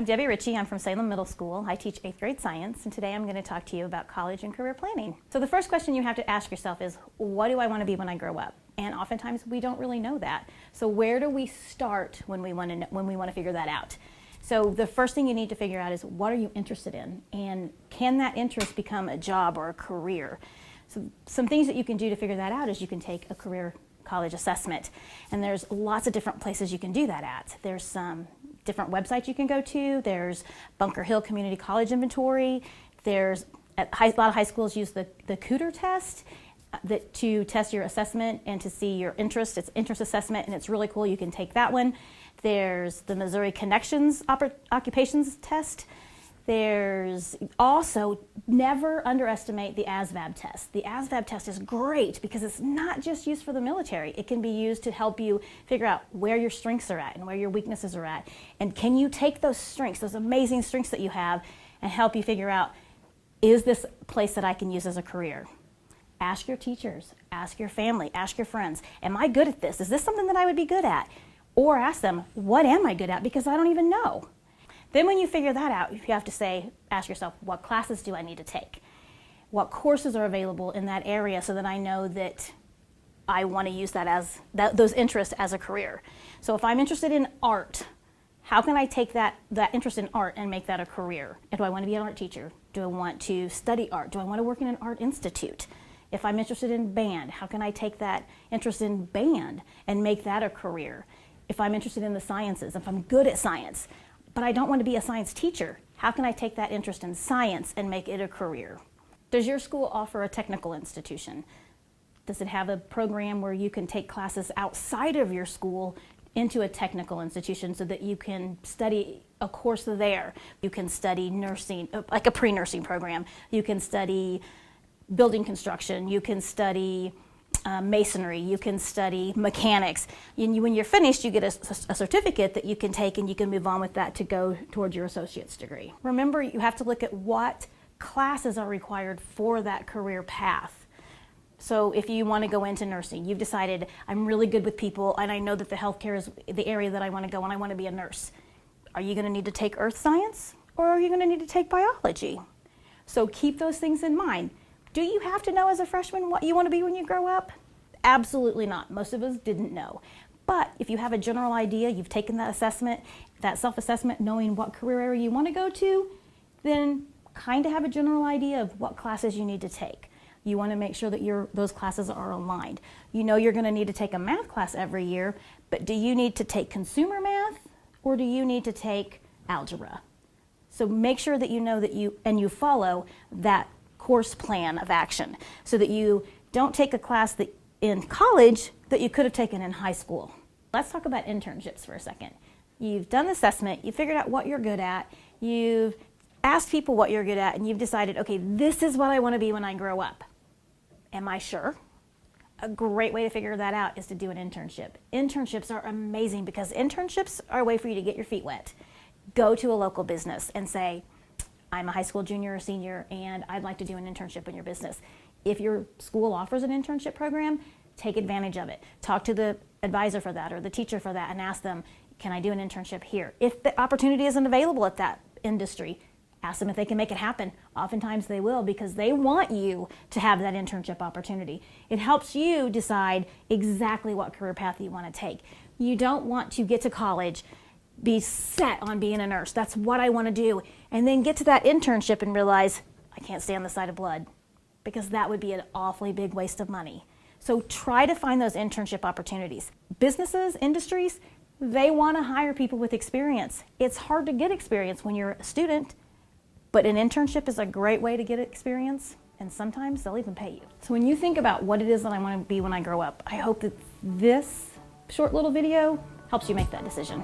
I'm Debbie Ritchie. I'm from Salem Middle School. I teach 8th grade science, and today I'm going to talk to you about college and career planning. So the first question you have to ask yourself is, what do I want to be when I grow up? And oftentimes we don't really know that. So where do we start when we want to figure that out? So the first thing you need to figure out is, what are you interested in? And can that interest become a job or a career? So some things that you can do to figure that out is you can take a career college assessment. And there's lots of different places you can do that at. There's some different websites you can go to. There's Bunker Hill Community College Inventory. There's a lot of high schools use the Cooter test to test your assessment and to see your interest. It's interest assessment, and it's really cool. You can take that one. There's the Missouri Connections Occupations Test. There's also, never underestimate the ASVAB test. The ASVAB test is great because it's not just used for the military. It can be used to help you figure out where your strengths are at and where your weaknesses are at. And can you take those strengths, those amazing strengths that you have, and help you figure out, is this a place that I can use as a career? Ask your teachers, ask your family, ask your friends, am I good at this? Is this something that I would be good at? Or ask them, what am I good at? Because I don't even know. Then when you figure that out, you have to ask yourself, what classes do I need to take? What courses are available in that area so that I know that I want to use those interests as a career? So if I'm interested in art, how can I take that interest in art and make that a career? Do I want to be an art teacher? Do I want to study art? Do I want to work in an art institute? If I'm interested in band, how can I take that interest in band and make that a career? If I'm interested in the sciences, if I'm good at science, but I don't want to be a science teacher, how can I take that interest in science and make it a career? Does your school offer a technical institution? Does it have a program where you can take classes outside of your school into a technical institution so that you can study a course there? You can study nursing, like a pre-nursing program. You can study building construction. You can study masonry, you can study mechanics. When you're finished, you get a certificate that you can take and you can move on with that to go towards your associate's degree. Remember, you have to look at what classes are required for that career path. So if you want to go into nursing, you've decided, I'm really good with people and I know that the healthcare is the area that I want to go and I want to be a nurse. Are you going to need to take earth science or are you going to need to take biology? So keep those things in mind. Do you have to know as a freshman what you want to be when you grow up? Absolutely not. Most of us didn't know. But if you have a general idea, you've taken that assessment, that self-assessment, knowing what career area you want to go to, then kind of have a general idea of what classes you need to take. You want to make sure that those classes are aligned. You know you're going to need to take a math class every year, but do you need to take consumer math or do you need to take algebra? So make sure that you know that you follow that course plan of action so that you don't take a class in college that you could have taken in high school. Let's talk about internships for a second. You've done the assessment, you figured out what you're good at, you've asked people what you're good at, and you've decided, okay, this is what I want to be when I grow up. Am I sure? A great way to figure that out is to do an internship. Internships are amazing because internships are a way for you to get your feet wet. Go to a local business and say, I'm a high school junior or senior and I'd like to do an internship in your business. If your school offers an internship program, take advantage of it. Talk to the advisor for that or the teacher for that and ask them, can I do an internship here? If the opportunity isn't available at that industry, ask them if they can make it happen. Oftentimes they will because they want you to have that internship opportunity. It helps you decide exactly what career path you want to take. You don't want to get to college, be set on being a nurse. That's what I want to do. And then get to that internship and realize, I can't stay on the side of blood, because that would be an awfully big waste of money. So try to find those internship opportunities. Businesses, industries, they want to hire people with experience. It's hard to get experience when you're a student, but an internship is a great way to get experience, and sometimes they'll even pay you. So when you think about what it is that I want to be when I grow up, I hope that this short little video helps you make that decision.